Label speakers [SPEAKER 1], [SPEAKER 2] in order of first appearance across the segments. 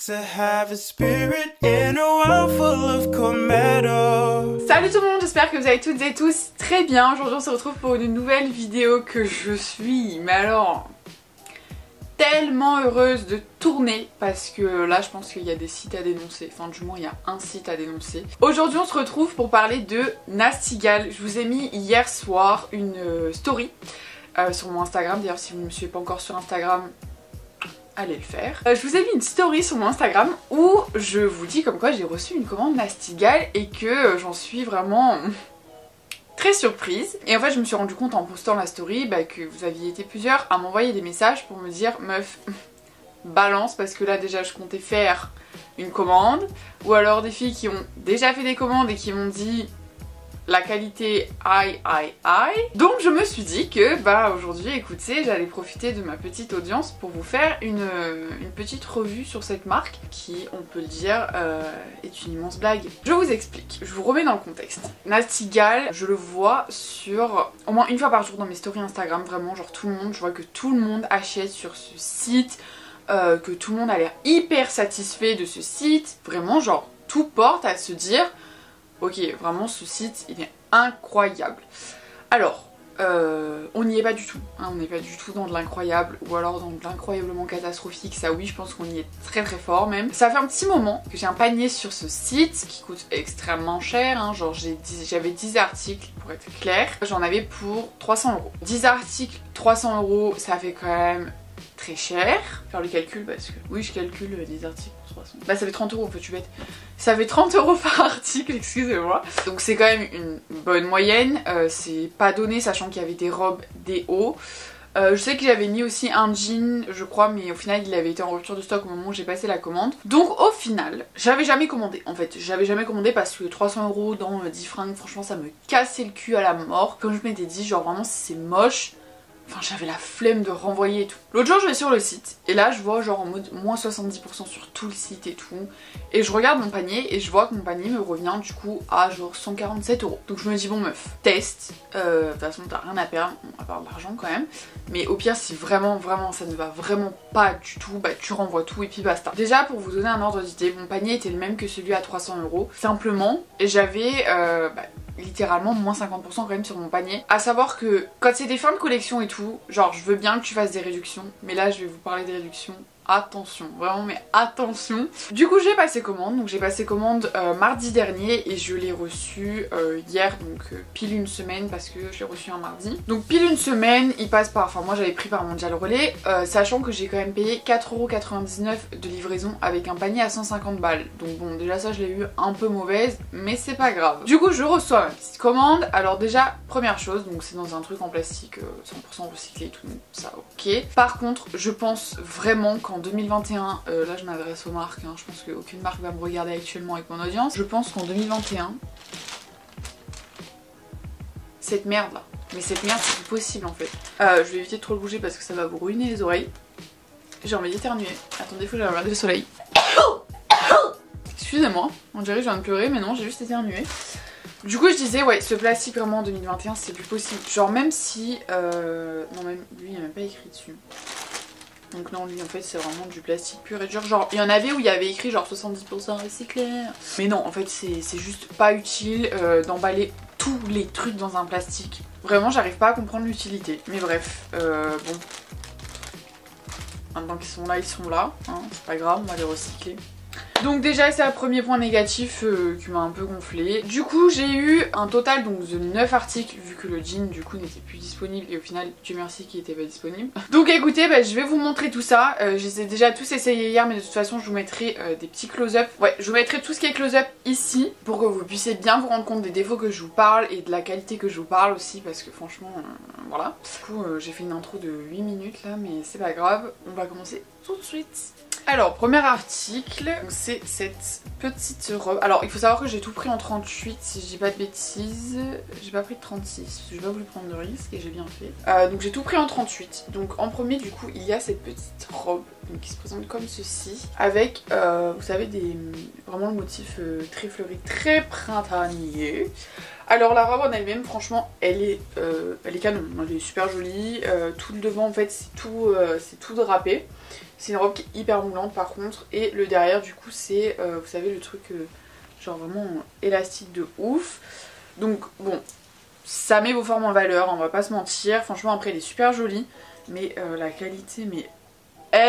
[SPEAKER 1] To have a spirit in a world full of Comedo.
[SPEAKER 2] Salut tout le monde, j'espère que vous allez toutes et tous très bien. Aujourd'hui on se retrouve pour une nouvelle vidéo que je suis, mais alors, tellement heureuse de tourner parce que là je pense qu'il y a des sites à dénoncer, enfin du moins il y a un site à dénoncer. Aujourd'hui on se retrouve pour parler de Nasty Gal. Je vous ai mis hier soir une story sur mon Instagram, d'ailleurs si vous ne me suivez pas encore sur Instagram, allez le faire. Je vous ai mis une story sur mon Instagram où je vous dis comme quoi j'ai reçu une commande Nasty Gal et que j'en suis vraiment très surprise. Et en fait je me suis rendu compte en postant la story que vous aviez été plusieurs à m'envoyer des messages pour me dire meuf, balance, parce que là déjà je comptais faire une commande, ou alors des filles qui ont déjà fait des commandes et qui m'ont dit la qualité aïe. Donc je me suis dit que aujourd'hui écoutez, j'allais profiter de ma petite audience pour vous faire une petite revue sur cette marque qui, on peut le dire, est une immense blague. Je vous explique, je vous remets dans le contexte. Nasty Gal, je le vois sur au moins une fois par jour dans mes stories Instagram, vraiment genre tout le monde, je vois que tout le monde achète sur ce site, que tout le monde a l'air hyper satisfait de ce site, vraiment genre tout porte à se dire ok, vraiment ce site il est incroyable. Alors, on n'y est pas du tout, hein, on n'est pas du tout dans de l'incroyable ou alors dans de l'incroyablement catastrophique, ça oui je pense qu'on y est très très fort même. Ça fait un petit moment que j'ai un panier sur ce site qui coûte extrêmement cher, hein, genre j'avais 10 articles pour être clair, j'en avais pour 300 €. 10 articles, 300 €, ça fait quand même très cher. Faire le calcul parce que oui je calcule des articles pour 300. Ça fait 30 €, en fait, je suis bête. Ça fait 30 € par article, excusez-moi. Donc c'est quand même une bonne moyenne. C'est pas donné sachant qu'il y avait des robes, des hauts. Je sais que j'avais mis aussi un jean, je crois, mais au final il avait été en rupture de stock au moment où j'ai passé la commande. Donc au final, j'avais jamais commandé. En fait, j'avais jamais commandé parce que 300 € dans 10 fringues, franchement ça me cassait le cul à la mort. Comme je m'étais dit, genre vraiment c'est moche. Enfin j'avais la flemme de renvoyer et tout. L'autre jour je vais sur le site et là je vois genre en mode moins 70% sur tout le site et tout. Et je regarde mon panier et je vois que mon panier me revient du coup à genre 147 €. Donc je me dis bon meuf, teste. De toute façon t'as rien à perdre, à part de l'argent quand même. Mais au pire si vraiment ça ne va vraiment pas du tout, tu renvoies tout et puis basta. Déjà pour vous donner un ordre d'idée, mon panier était le même que celui à 300 €. Simplement j'avais littéralement moins 50% quand même sur mon panier. À savoir que quand c'est des fins de collection et tout, genre je veux bien que tu fasses des réductions, mais là je vais vous parler des réductions. Attention, vraiment mais attention. Du coup j'ai passé commande, donc j'ai passé commande mardi dernier et je l'ai reçu hier, donc pile une semaine parce que je l'ai reçu un mardi. Donc pile une semaine, il passe par, enfin moi j'avais pris par Mondial Relais, sachant que j'ai quand même payé 4,99 € de livraison avec un panier à 150 balles. Donc bon déjà ça je l'ai eu un peu mauvaise, mais c'est pas grave. Du coup je reçois ma petite commande, alors déjà première chose, donc c'est dans un truc en plastique 100% recyclé et tout, donc ça ok. Par contre je pense vraiment qu'en 2021, là je m'adresse aux marques, hein, je pense qu'aucune marque va me regarder actuellement avec mon audience. Je pense qu'en 2021, cette merde là, mais cette merde c'est plus possible en fait. Je vais éviter de trop le bouger parce que ça va vous ruiner les oreilles. J'ai envie d'éternuer. Attendez, faut que j'aille regarder le soleil. Excusez-moi, on dirait que je viens de pleurer, mais non, j'ai juste éternué. Du coup je disais ouais, ce plastique vraiment en 2021 c'est plus possible. Genre même si, non même lui il n'y a même pas écrit dessus. Donc non, lui en fait c'est vraiment du plastique pur et dur. Genre il y en avait où il y avait écrit genre 70% recyclé. Mais non, en fait c'est juste pas utile d'emballer tous les trucs dans un plastique. Vraiment j'arrive pas à comprendre l'utilité. Mais bref, bon. Maintenant qu'ils sont là, ils sont là. Hein, c'est pas grave, on va les recycler. Donc déjà c'est un premier point négatif qui m'a un peu gonflé. Du coup j'ai eu un total donc de 9 articles vu que le jean du coup n'était plus disponible et au final Dieu merci qu'il était pas disponible. Donc écoutez je vais vous montrer tout ça. J'ai déjà tous essayé hier mais de toute façon je vous mettrai des petits close-up. Ouais, je vous mettrai tout ce qui est close-up ici pour que vous puissiez bien vous rendre compte des défauts que je vous parle et de la qualité que je vous parle aussi parce que franchement voilà. Du coup j'ai fait une intro de 8 minutes là mais c'est pas grave, on va commencer tout de suite. Alors, premier article, c'est cette petite robe. Alors, il faut savoir que j'ai tout pris en 38, si je dis pas de bêtises. J'ai pas pris de 36, j'ai pas voulu prendre de risque et j'ai bien fait. Donc j'ai tout pris en 38. Donc en premier, du coup, il y a cette petite robe donc, qui se présente comme ceci. Avec, vous savez, vraiment le motif très fleuri, très printanier. Alors la robe en elle-même, franchement, elle est canon, elle est super jolie. Tout le devant en fait c'est tout drapé. C'est une robe qui est hyper moulante par contre. Et le derrière du coup c'est, vous savez, le truc genre vraiment élastique de ouf. Donc bon, ça met vos formes en valeur, on va pas se mentir. Franchement après elle est super jolie. Mais la qualité, mais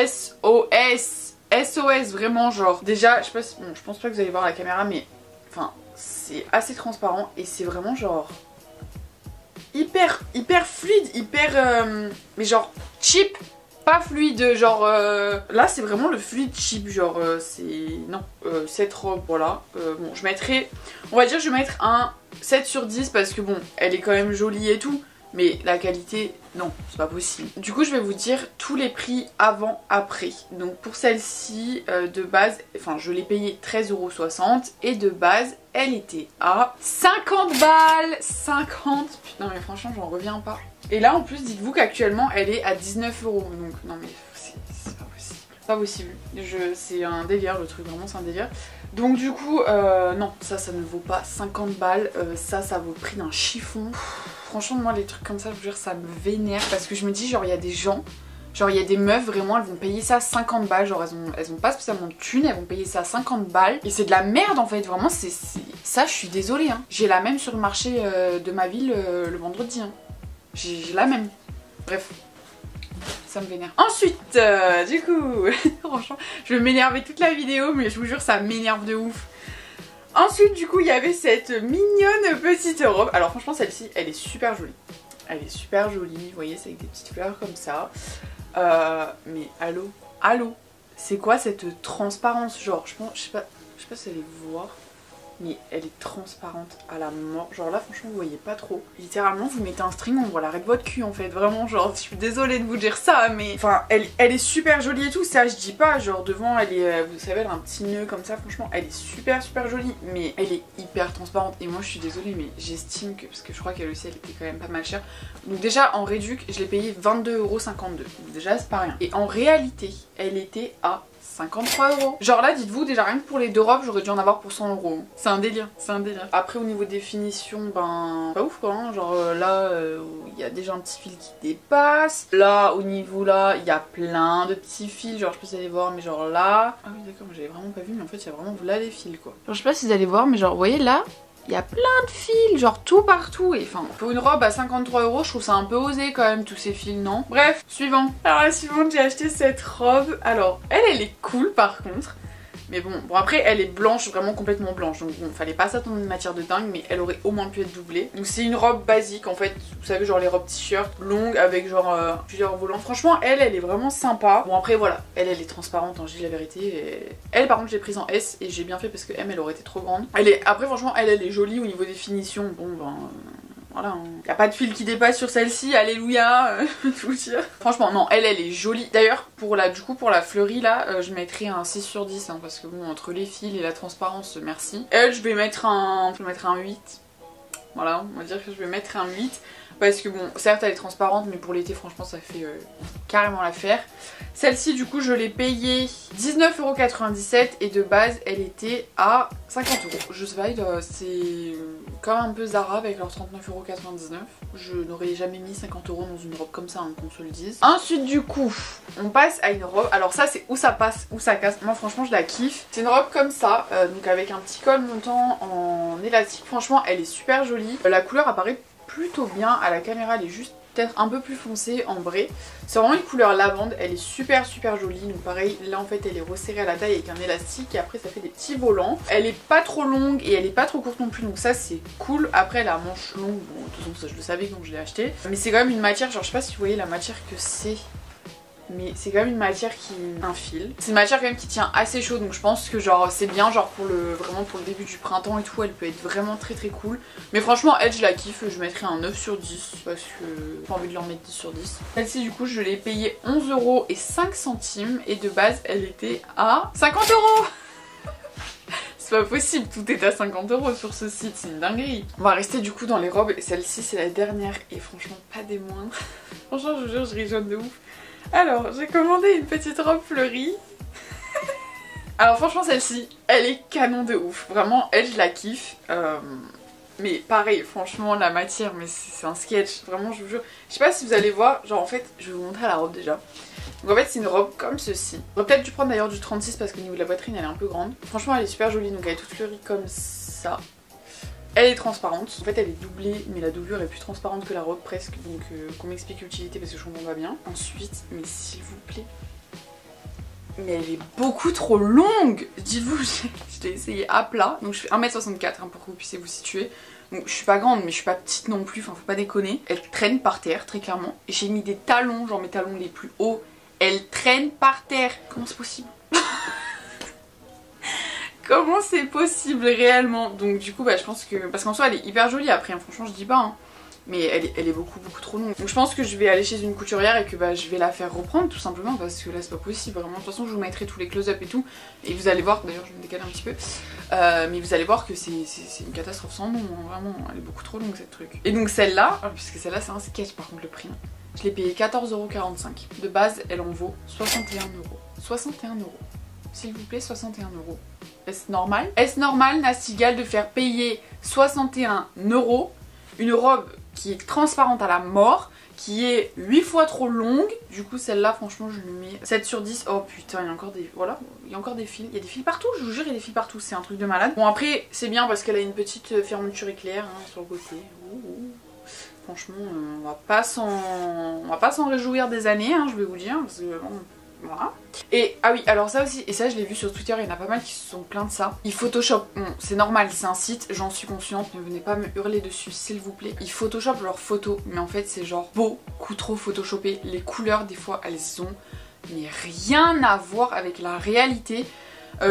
[SPEAKER 2] SOS, SOS vraiment genre. Déjà, je pense pas que vous allez voir la caméra, mais enfin c'est assez transparent et c'est vraiment genre hyper fluide, mais genre cheap, pas fluide, genre là c'est vraiment le fluide cheap, genre cette robe, voilà. Bon, je mettrai, on va dire je vais mettre un 7 sur 10 parce que bon, elle est quand même jolie et tout. Mais la qualité, non, c'est pas possible. Du coup, je vais vous dire tous les prix avant, après. Donc pour celle-ci, de base, enfin je l'ai payée 13,60 € et de base, elle était à 50 balles. 50, putain mais franchement, j'en reviens pas. Et là, en plus, dites-vous qu'actuellement, elle est à 19 €. Donc non mais c'est pas possible. Pas possible. C'est un délire, le truc, vraiment c'est un délire. Donc du coup, non, ça ne vaut pas 50 balles. Ça vaut le prix d'un chiffon. Franchement, moi, les trucs comme ça, je vous jure, ça me vénère. Parce que je me dis, genre, il y a des gens, genre, il y a des meufs, vraiment, elles vont payer ça 50 balles. Genre, elles ont pas spécialement de thunes, elles vont payer ça 50 balles. Et c'est de la merde, en fait. Vraiment, ça, je suis désolée. Hein. J'ai la même sur le marché de ma ville le vendredi. Hein. J'ai la même. Bref. Ça me vénère. Ensuite, du coup, franchement, je vais m'énerver toute la vidéo, mais je vous jure, ça m'énerve de ouf. Ensuite, du coup, il y avait cette mignonne petite robe. Alors franchement, celle-ci, elle est super jolie. Elle est super jolie, vous voyez, c'est avec des petites fleurs comme ça. Mais allô, c'est quoi cette transparence? Genre, je sais pas si vous allez voir, mais elle est transparente à la mort. Genre là, franchement, vous voyez pas trop. Littéralement, vous mettez un string, on voit l'arrêt de votre cul en fait. Vraiment, genre, je suis désolée de vous dire ça, mais enfin, elle est super jolie et tout. Ça, je dis pas. Genre, devant, elle est, vous savez, elle a un petit nœud comme ça. Franchement, elle est super jolie, mais elle est hyper transparente. Et moi, je suis désolée, mais j'estime que, parce que je crois qu'elle aussi, elle était quand même pas mal chère. Donc, déjà, en réduc, je l'ai payée 22,52 €. Donc, déjà, c'est pas rien. Et en réalité, elle était à 53 €. Genre là, dites-vous, déjà rien que pour les deux robes, j'aurais dû en avoir pour 100 €. C'est un délire, c'est un délire. Après, au niveau des finitions, ben, pas ouf quoi. Hein. Genre là, il y a déjà un petit fil qui dépasse. Là, au niveau là, il y a plein de petits fils. Genre, je sais pas si vous allez voir, mais genre là. Ah oui, d'accord, j'avais vraiment pas vu, mais en fait, il y a vraiment là les fils quoi. Genre, je sais pas si vous allez voir, mais genre, vous voyez là. Il y a plein de fils, genre tout partout. Et enfin, pour une robe à 53 €, je trouve ça un peu osé quand même, tous ces fils, non? Bref, suivant. Alors la suivante, j'ai acheté cette robe. Alors, elle est cool par contre. Mais bon, après elle est blanche, vraiment complètement blanche. Donc bon, fallait pas s'attendre à une matière de dingue, mais elle aurait au moins pu être doublée. Donc c'est une robe basique en fait, vous savez, genre les robes t-shirt longues avec genre plusieurs volants. Franchement, elle est vraiment sympa. Bon après voilà, elle est transparente, hein, je dis la vérité. Et... elle par contre, j'ai prise en S et j'ai bien fait parce que M, elle aurait été trop grande. Après franchement, elle est jolie au niveau des finitions. Bon ben... voilà, y a pas de fil qui dépasse sur celle-ci, alléluia, je vous dire. Franchement, non, elle est jolie. D'ailleurs, pour la fleurie là, je mettrai un 6 sur 10, hein, parce que bon, entre les fils et la transparence, merci. Elle, je vais mettre un 8. Voilà, on va dire que je vais mettre un 8. Parce que bon, certes elle est transparente, mais pour l'été franchement ça fait carrément l'affaire. Celle-ci du coup je l'ai payée 19,97 € et de base elle était à 50 €. Je sais pas, c'est comme un peu Zara avec leurs 39,99 €. Je n'aurais jamais mis 50 € dans une robe comme ça, hein, qu'on se le dise. Ensuite du coup, on passe à une robe. Alors ça c'est où ça passe, où ça casse. Moi franchement je la kiffe. C'est une robe comme ça, donc avec un petit col montant en élastique. Franchement elle est super jolie. La couleur apparaît plutôt bien à la caméra, elle est juste peut-être un peu plus foncée en vrai. C'est vraiment une couleur lavande, elle est super jolie. Donc pareil, là en fait elle est resserrée à la taille avec un élastique et après ça fait des petits volants. Elle est pas trop longue et elle est pas trop courte non plus, donc ça c'est cool. Après elle a manche longue, bon de toute façon ça je le savais donc je l'ai acheté. Mais c'est quand même une matière, genre je sais pas si vous voyez la matière que c'est, mais c'est quand même une matière qui... un fil. C'est une matière quand même qui tient assez chaud, donc je pense que genre c'est bien genre pour vraiment pour le début du printemps et tout, elle peut être vraiment très cool. Mais franchement elle je la kiffe, je mettrai un 9 sur 10 parce que j'ai pas envie de leur mettre 10 sur 10. Celle-ci du coup je l'ai payée 11,05 € et de base elle était à 50 €. C'est pas possible, tout est à 50 € sur ce site, c'est une dinguerie. On va rester du coup dans les robes et celle-ci c'est la dernière et franchement pas des moindres. Franchement je vous jure je rigole de ouf. Alors, j'ai commandé une petite robe fleurie. Alors franchement celle-ci, elle est canon de ouf. Vraiment, elle je la kiffe. Mais pareil, franchement, la matière, mais c'est un sketch. Vraiment, je vous jure. Je sais pas si vous allez voir. Genre, en fait, je vais vous montrer la robe déjà. Donc en fait, c'est une robe comme ceci. J'aurais peut-être dû prendre d'ailleurs du 36 parce qu'au niveau de la poitrine, elle est un peu grande. Franchement, elle est super jolie. Donc elle est toute fleurie comme ça. Elle est transparente. En fait, elle est doublée, mais la doublure est plus transparente que la robe presque. Donc qu'on m'explique l'utilité parce que je comprends pas bien. Ensuite, mais s'il vous plaît. Mais elle est beaucoup trop longue. Dites-vous, je l'ai essayé à plat. Donc je fais 1m64 hein, pour que vous puissiez vous situer. Donc je suis pas grande mais je suis pas petite non plus, enfin faut pas déconner. Elle traîne par terre très clairement. Et j'ai mis des talons, genre mes talons les plus hauts. Elle traîne par terre. Comment c'est possible? Comment c'est possible réellement? Donc du coup bah je pense que... Parce qu'en soi elle est hyper jolie après, hein. Franchement je dis pas hein. Mais elle est beaucoup trop longue. Donc je pense que je vais aller chez une couturière et que bah, je vais la faire reprendre tout simplement parce que là c'est pas possible vraiment. De toute façon je vous mettrai tous les close-up et tout. Et vous allez voir, d'ailleurs je vais me décaler un petit peu. Mais vous allez voir que c'est une catastrophe sans nom, hein. Vraiment elle est beaucoup trop longue cette truc. Et donc celle-là, puisque celle-là c'est un sketch par contre le prix. Je l'ai payé 14,45 €. De base elle en vaut 61 €. 61 €. S'il vous plaît 61 €. Est-ce normal? Est-ce normal Nasty Gal de faire payer 61 € une robe qui est transparente à la mort, qui est 8 fois trop longue. Du coup celle-là franchement je lui mets 7 sur 10. Oh putain il y a encore des... Voilà, il y a encore des fils. Il y a des fils partout, je vous jure il y a des fils partout, c'est un truc de malade. Bon après c'est bien parce qu'elle a une petite fermeture éclair hein, sur le côté. Franchement on va pas s'en réjouir des années hein, je vais vous dire. Parce que, voilà. Et ah oui alors ça aussi, et ça je l'ai vu sur Twitter, il y en a pas mal qui se sont plaints de ça. Ils photoshop, bon c'est normal c'est un site, j'en suis consciente, ne venez pas me hurler dessus s'il vous plaît. Ils photoshop leurs photos mais en fait c'est genre beaucoup trop photoshopé. Les couleurs des fois elles ont mais rien à voir avec la réalité.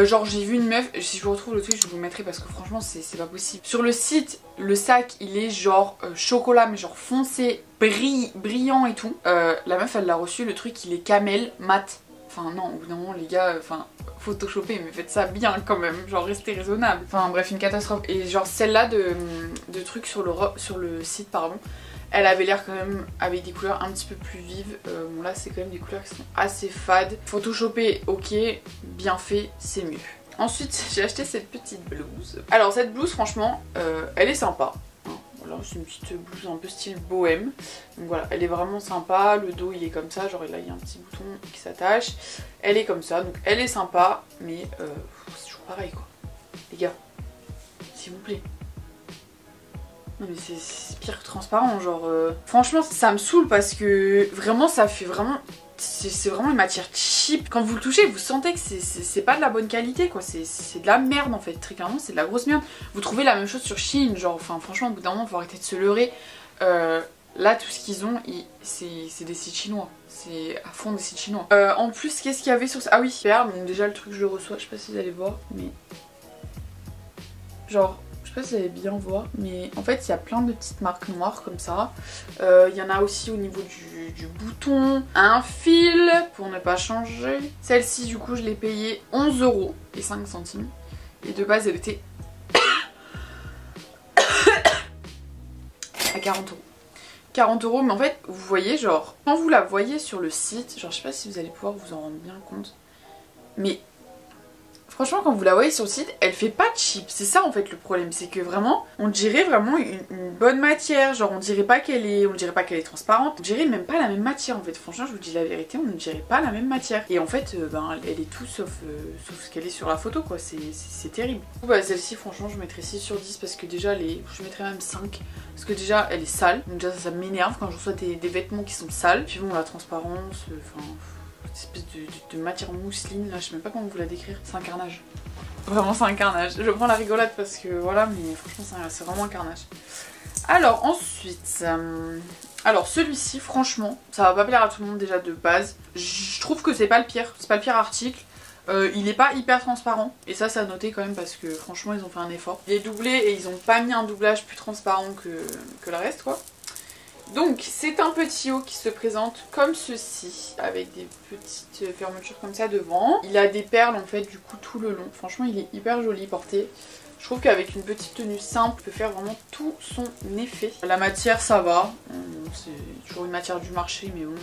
[SPEAKER 2] Genre j'ai vu une meuf, si je vous retrouve le tweet je vous le mettrai parce que franchement c'est pas possible. Sur le site le sac il est genre chocolat mais genre foncé, brillant et tout. La meuf elle l'a reçu, le truc il est camel mat. Enfin non au bout d'un moment les gars, enfin photoshopez mais faites ça bien quand même, genre restez raisonnable. Enfin bref une catastrophe. Et genre celle-là de trucs sur le site pardon. Elle avait l'air quand même avec des couleurs un petit peu plus vives. Bon là c'est quand même des couleurs qui sont assez fades. Photoshopé ok, bien fait c'est mieux. Ensuite j'ai acheté cette petite blouse. Alors cette blouse franchement elle est sympa. Voilà c'est une petite blouse un peu style bohème. Donc voilà elle est vraiment sympa. Le dos il est comme ça, genre là il y a un petit bouton qui s'attache. Elle est comme ça donc elle est sympa mais c'est toujours pareil quoi. Les gars s'il vous plaît. Non mais c'est pire que transparent genre franchement ça me saoule parce que vraiment ça fait vraiment c'est vraiment une matière cheap. Quand vous le touchez vous sentez que c'est pas de la bonne qualité quoi, c'est de la merde en fait, très clairement c'est de la grosse merde. Vous trouvez la même chose sur Shein genre enfin franchement au bout d'un moment faut arrêter de se leurrer. Là tout ce qu'ils ont c'est des sites chinois, c'est à fond des sites chinois. En plus qu'est-ce qu'il y avait sur ça? Ah oui perles, donc déjà le truc je le reçois, je sais pas si vous allez voir mais genre je sais pas si vous allez bien voir, mais en fait il y a plein de petites marques noires comme ça. Il y en a aussi au niveau du bouton. Un fil pour ne pas changer. Celle-ci du coup je l'ai payée 11,05 €. Et de base elle était à 40 €. 40 € mais en fait vous voyez genre quand vous la voyez sur le site, genre je sais pas si vous allez pouvoir vous en rendre bien compte. Mais franchement quand vous la voyez sur le site elle fait pas cheap, c'est ça en fait le problème, c'est que vraiment on dirait vraiment une bonne matière, genre on dirait pas qu'elle est transparente, on dirait même pas la même matière en fait, franchement je vous dis la vérité on ne dirait pas la même matière. Et en fait ben, elle est tout sauf ce qu'elle est sur la photo quoi, c'est terrible. Bah, celle-ci franchement je mettrais 6 sur 10 parce que déjà je mettrais même 5 parce que déjà elle est sale, donc déjà ça m'énerve quand je reçois des vêtements qui sont sales. Puis bon la transparence, enfin... Cette espèce de matière mousseline là, je sais même pas comment vous la décrire, c'est un carnage. Vraiment c'est un carnage. Je prends la rigolade parce que voilà mais franchement c'est vraiment un carnage. Alors ensuite, alors celui-ci franchement ça va pas plaire à tout le monde déjà de base. Je trouve que c'est pas le pire article. Il est pas hyper transparent et ça à noter quand même parce que franchement ils ont fait un effort. Il est doublé et ils ont pas mis un doublage plus transparent que le reste quoi. Donc c'est un petit haut qui se présente comme ceci avec des petites fermetures comme ça devant. Il a des perles en fait du coup tout le long. Franchement il est hyper joli porté. Je trouve qu'avec une petite tenue simple il peut faire vraiment tout son effet. La matière ça va, c'est toujours une matière du marché mais bon...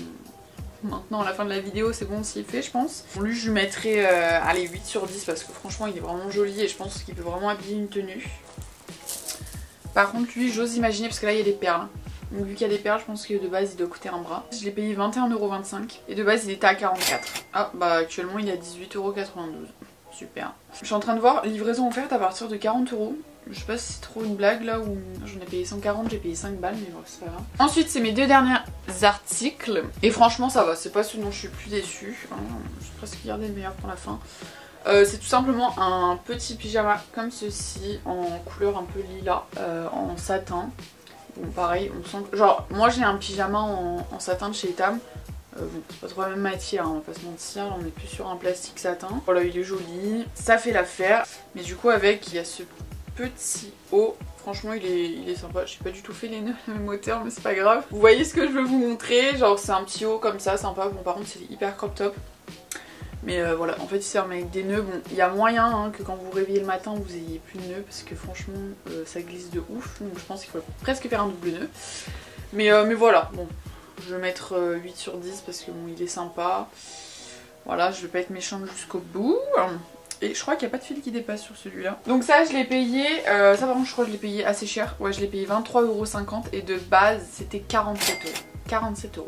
[SPEAKER 2] Maintenant à la fin de la vidéo c'est bon s'il fait je pense. Bon, lui je lui mettrais allez 8 sur 10 parce que franchement il est vraiment joli et je pense qu'il peut vraiment habiller une tenue. Par contre lui j'ose imaginer parce que là il y a des perles. Donc vu qu'il y a des perles je pense que de base il doit coûter un bras. Je l'ai payé 21,25€ et de base il était à 44. Ah bah actuellement il est à 18,92€. Super. Je suis en train de voir livraison offerte à partir de 40€. Je sais pas si c'est trop une blague là ou j'en ai payé 140, j'ai payé 5 balles mais bon c'est pas grave. Ensuite c'est mes deux derniers articles et franchement ça va, c'est pas ce dont je suis plus déçue. J'ai presque gardé le meilleur pour la fin. C'est tout simplement un petit pyjama comme ceci en couleur un peu lilas, en satin. Bon pareil on sent... Genre moi j'ai un pyjama en satin de chez Etam. Bon, c'est pas trop la même matière, hein, on va pas se mentir, là on est plus sur un plastique satin. Voilà il est joli, ça fait l'affaire. Mais du coup avec il y a ce petit haut, franchement il est sympa. J'ai pas du tout fait les nœuds à la même hauteur mais c'est pas grave. Vous voyez ce que je veux vous montrer, genre c'est un petit haut comme ça, sympa. Bon par contre c'est hyper crop top. Mais voilà, en fait il sert avec des nœuds. Bon, il y a moyen hein, que quand vous vous réveillez le matin vous ayez plus de nœuds parce que franchement ça glisse de ouf. Donc je pense qu'il faut presque faire un double nœud. Mais voilà, bon, je vais mettre 8 sur 10 parce que bon il est sympa. Voilà, je vais pas être méchante jusqu'au bout. Et je crois qu'il n'y a pas de fil qui dépasse sur celui-là. Donc ça je l'ai payé, ça par contre je crois que je l'ai payé assez cher. Ouais je l'ai payé 23,50€ et de base c'était 47€. 47€.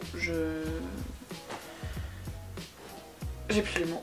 [SPEAKER 2] J'ai plus les mots.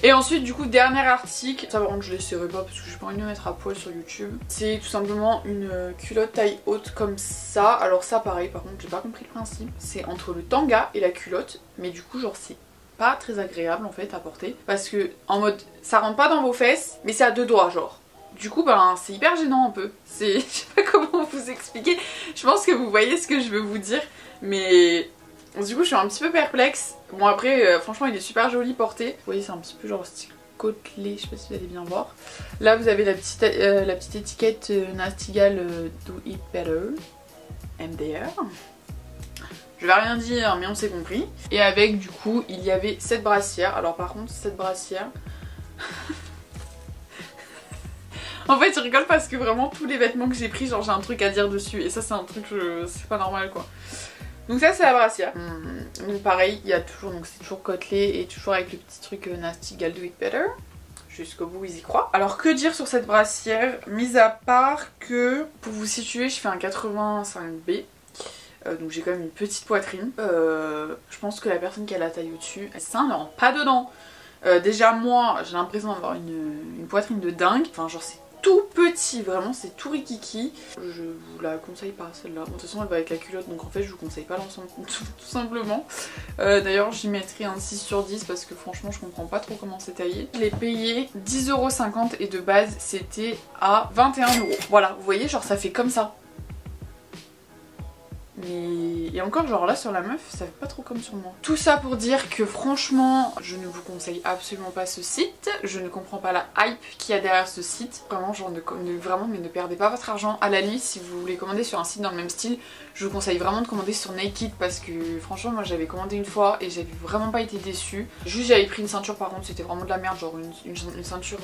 [SPEAKER 2] Et ensuite du coup dernier article, ça par contre je l'essaierai pas parce que j'ai pas envie de me mettre à poil sur YouTube. C'est tout simplement une culotte taille haute comme ça. Alors ça pareil par contre j'ai pas compris le principe. C'est entre le tanga et la culotte. Mais du coup genre c'est pas très agréable en fait à porter. Parce que en mode ça rentre pas dans vos fesses mais c'est à deux doigts genre. Du coup ben c'est hyper gênant un peu. Je sais pas comment vous expliquer. Je pense que vous voyez ce que je veux vous dire. Mais du coup je suis un petit peu perplexe. Bon après franchement il est super joli porté. Vous voyez c'est un petit peu genre style côtelé, je sais pas si vous allez bien voir. Là vous avez la petite étiquette Nasty Gal Do It Better MDR. Je vais rien dire mais on s'est compris. Et avec du coup il y avait cette brassière. Alors par contre cette brassière... En fait je rigole parce que vraiment tous les vêtements que j'ai pris genre j'ai un truc à dire dessus. Et ça c'est un truc, c'est pas normal quoi. Donc ça c'est la brassière. Donc pareil il y a toujours, donc c'est toujours côtelé et toujours avec le petit truc Nasty Gal Do It Better. Jusqu'au bout ils y croient. Alors que dire sur cette brassière, mis à part que pour vous situer je fais un 85B. Donc j'ai quand même une petite poitrine. Je pense que la personne qui a la taille au-dessus, elle ne rentre pas dedans. Déjà moi j'ai l'impression d'avoir une poitrine de dingue. Enfin genre c'est tout petit, vraiment c'est tout rikiki. Je vous la conseille pas celle-là. De toute façon elle va avec la culotte donc en fait je vous conseille pas l'ensemble tout simplement. D'ailleurs j'y mettrai un 6 sur 10 parce que franchement je comprends pas trop comment c'est taillé. Je l'ai payé 10,50€ et de base c'était à 21€. Voilà vous voyez genre ça fait comme ça. Mais... Et encore genre là sur la meuf ça fait pas trop comme sur moi. Tout ça pour dire que franchement je ne vous conseille absolument pas ce site. Je ne comprends pas la hype qu'il y a derrière ce site. Vraiment genre vraiment mais ne perdez pas votre argent. À la limite si vous voulez commander sur un site dans le même style, je vous conseille vraiment de commander sur Naked parce que franchement moi j'avais commandé une fois et j'avais vraiment pas été déçue. Juste j'avais pris une ceinture par contre c'était vraiment de la merde, genre une ceinture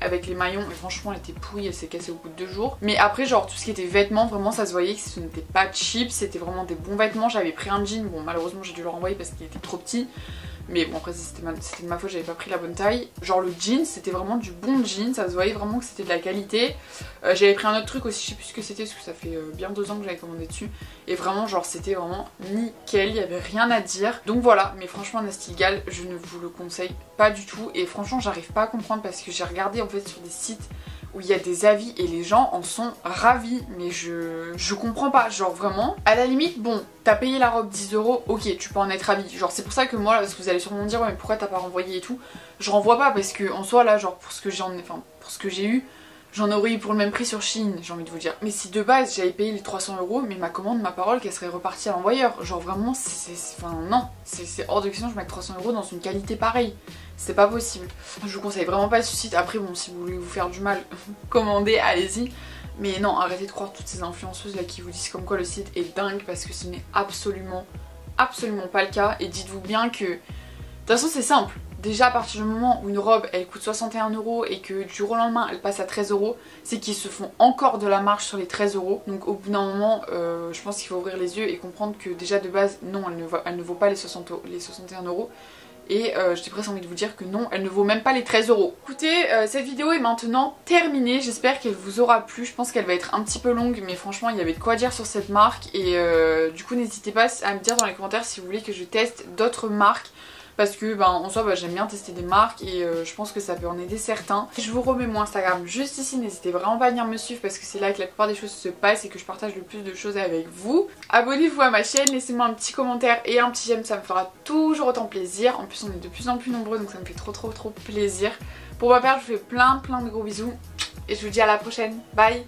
[SPEAKER 2] avec les maillons et franchement elle était pourrie, elle s'est cassée au bout de 2 jours. Mais après genre tout ce qui était vêtements vraiment ça se voyait que ce n'était pas cheap, c'était vraiment des bons vêtements. J'avais pris un jean, bon malheureusement j'ai dû le renvoyer parce qu'il était trop petit. Mais bon après c'était de ma faute, j'avais pas pris la bonne taille. Genre le jean c'était vraiment du bon jean, ça se voyait vraiment que c'était de la qualité. J'avais pris un autre truc aussi, je sais plus ce que c'était parce que ça fait bien 2 ans que j'avais commandé dessus. Et vraiment genre c'était vraiment nickel, il y avait rien à dire. Donc voilà, mais franchement Nasty Gal je ne vous le conseille pas du tout. Et franchement j'arrive pas à comprendre parce que j'ai regardé en fait sur des sites où il y a des avis et les gens en sont ravis. Mais je comprends pas, genre vraiment. À la limite, bon, t'as payé la robe 10€, ok, tu peux en être ravi. Genre c'est pour ça que moi, parce que vous allez sûrement me dire, ouais, mais pourquoi t'as pas renvoyé et tout. Je renvoie pas parce que en soi là, genre pour ce que j'ai eu, j'en aurais eu pour le même prix sur Shein, j'ai envie de vous dire. Mais si de base j'avais payé les 300€, mais ma commande, ma parole, qu'elle serait repartie à l'envoyeur. Genre vraiment, enfin non, c'est hors de question, je mets 300€ dans une qualité pareille. C'est pas possible. Je vous conseille vraiment pas ce site. Après bon, si vous voulez vous faire du mal, commandez, allez-y. Mais non, arrêtez de croire toutes ces influenceuses là qui vous disent comme quoi le site est dingue parce que ce n'est absolument pas le cas. Et dites-vous bien que, de toute façon c'est simple. Déjà à partir du moment où une robe elle coûte 61€ et que du jour au lendemain elle passe à 13€, c'est qu'ils se font encore de la marge sur les 13€. Donc au bout d'un moment, je pense qu'il faut ouvrir les yeux et comprendre que déjà de base, non, elle ne vaut pas les 61€. et j'ai presque envie de vous dire que non, elle ne vaut même pas les 13 €. Écoutez, cette vidéo est maintenant terminée, j'espère qu'elle vous aura plu. Je pense qu'elle va être un petit peu longue, mais franchement il y avait de quoi dire sur cette marque et du coup n'hésitez pas à me dire dans les commentaires si vous voulez que je teste d'autres marques. Parce que en soi j'aime bien tester des marques et je pense que ça peut en aider certains. Je vous remets mon Instagram juste ici, n'hésitez vraiment pas à venir me suivre parce que c'est là que la plupart des choses se passent et que je partage le plus de choses avec vous. Abonnez-vous à ma chaîne, laissez-moi un petit commentaire et un petit j'aime, ça me fera toujours autant plaisir. En plus on est de plus en plus nombreux donc ça me fait trop plaisir. Pour ma part je vous fais plein de gros bisous et je vous dis à la prochaine, bye.